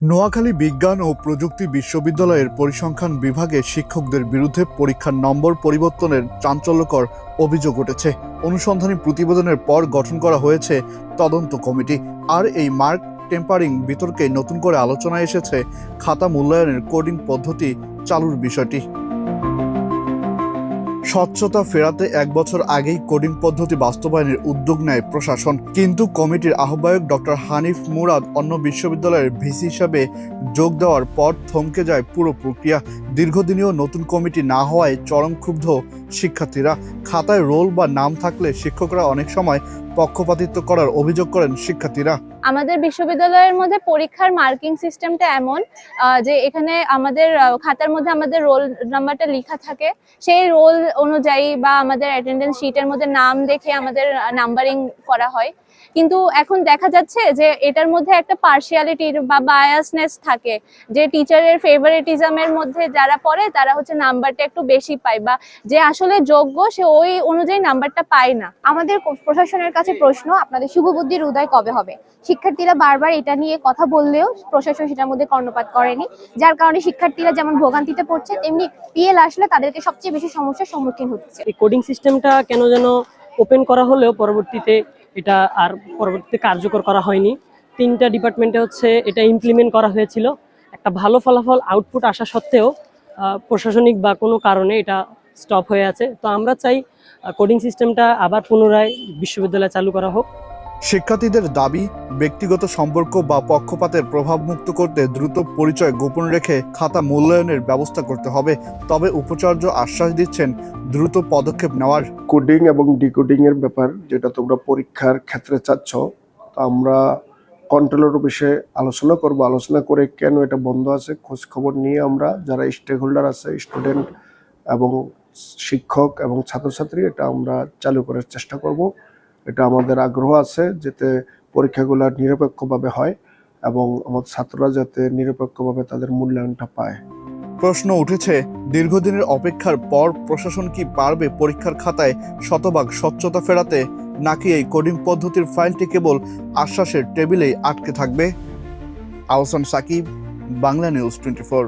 নোয়াখালী বিজ্ঞান ও প্রযুক্তি বিশ্ববিদ্যালয়ের পরিসংখ্যান বিভাগে শিক্ষকদের বিরুদ্ধে পরীক্ষার নম্বর পরিবর্তনের চাঞ্চল্যকর অভিযোগ উঠেছে। অনুসন্ধানী প্রতিবেদনের পর গঠন করা হয়েছে তদন্ত কমিটি। আর এই মার্ক টেম্পারিং বিতর্কে নতুন করে আলোচনায় এসেছে খাতা মূল্যায়নের কোডিং পদ্ধতি চালুর বিষয়টি। স্বচ্ছতা ফেরাতে 1 বছর আগেই কোডিং পদ্ধতি বাস্তবায়নের উদ্যোগ নেয় প্রশাসন, কিন্তু কমিটির আহ্বায়ক ডক্টর হানিফ মুরাদ অন্য বিশ্ববিদ্যালয়ের ভিসি হিসাবে যোগ দেওয়ার পর থমকে যায় পুরো প্রক্রিয়া। দীর্ঘদিনেও নতুন কমিটি না হওয়ায় চরম ক্ষুব্ধ শিক্ষার্থীরা। খাতায় রোল বা নাম থাকলে শিক্ষকরা অনেক সময় পক্ষপাতিত্ব করার অভিযোগ করেন শিক্ষার্থীরা। আমাদের বিশ্ববিদ্যালয়ের মধ্যে পরীক্ষার মার্কিং সিস্টেমটা এমন যে এখানে আমাদের খাতার মধ্যে আমাদের রোল নাম্বারটা লেখা থাকে, সেই রোল অনুযায়ী বা আমাদের অ্যাটেন্ডেন্স শিটের মধ্যে নাম দেখে আমাদের নাম্বারিং করা হয়। কিন্তু এখন দেখা যাচ্ছে যে এটার মধ্যে একটা পার্সিয়ালিটির বা বায়াসনেস থাকে, যে টিচারের ফেভারিটিজমের মধ্যে যারা পড়ে তারা হচ্ছে নাম্বারটা একটু বেশি পায়, বা যে আসলে যোগ্য সে ওই অনুযায়ী নাম্বারটা পায় না। আমাদের প্রশাসনের কাছে প্রশ্ন, আপনাদের শুভবুদ্ধির উদয় কবে হবে? শিক্ষার্থীরা বারবার এটা নিয়ে কথা বললেও প্রশাসন সেটার মধ্যে কর্ণপাত করেনি, যার কারণে শিক্ষার্থীরা যেমন ভোগান্তিতে পড়ছে, তেমনি পিএল আসলে তাদেরকে সবচেয়ে বেশি সমস্যার সম্মুখীন হচ্ছে। এই কোডিং সিস্টেমটা কেন যেন ওপেন করা হলেও পরবর্তীতে এটা আর কার্যকর করা হয়নি। 3টা ডিপার্টমেন্টে এটা ইমপ্লিমেন্ট করা হয়েছিল। একটা ভালো ফলাফল আউটপুট আসা সত্ত্বেও প্রশাসনিক বা কোনো কারণে এটা স্টপ হয়ে আছে। তো আমরা চাই কোডিং সিস্টেমটা আবার পুনরায় বিশ্ববিদ্যালয়ে চালু করা হোক। শিক্ষার্থীদের দাবি, ব্যক্তিগত সম্পর্ক বা পক্ষপাতের প্রভাব মুক্ত করতে দ্রুত পরিচয় গোপন রেখে খাতা মূল্যায়নের ব্যবস্থা করতে হবে। তবে উপাচার্য আশ্বাস দিচ্ছেন দ্রুত পদক্ষেপ নেওয়ার। কোডিং এবং ডিকোডিং এর ব্যাপার যেটা তোমরা পরীক্ষার ক্ষেত্রে চাচ্ছ, আমরা কন্ট্রোলের অফিসে আলোচনা করব। আলোচনা করে কেন এটা বন্ধ আছে খোঁজ খবর নিয়ে আমরা যারা স্টেক হোল্ডার আছে, স্টুডেন্ট এবং শিক্ষক এবং ছাত্রছাত্রী, এটা আমরা চালু করার চেষ্টা করব। এটা আমাদের আগ্রহ আছে যাতে পরীক্ষাগুলো নিরপেক্ষভাবে হয় এবং আমাদের ছাত্ররা যাতে নিরপেক্ষভাবে তাদের মূল্যায়নটা পায়। প্রশ্ন উঠেছে, দীর্ঘদিনের অপেক্ষার পর প্রশাসন কি পারবে পরীক্ষার খাতায় শতভাগ স্বচ্ছতা ফেরাতে, নাকি এই কোডিং পদ্ধতির ফাইলটি কেবল আশ্বাসের টেবিলেই আটকে থাকবে? আহসান সাকিব, বাংলা নিউজ 24।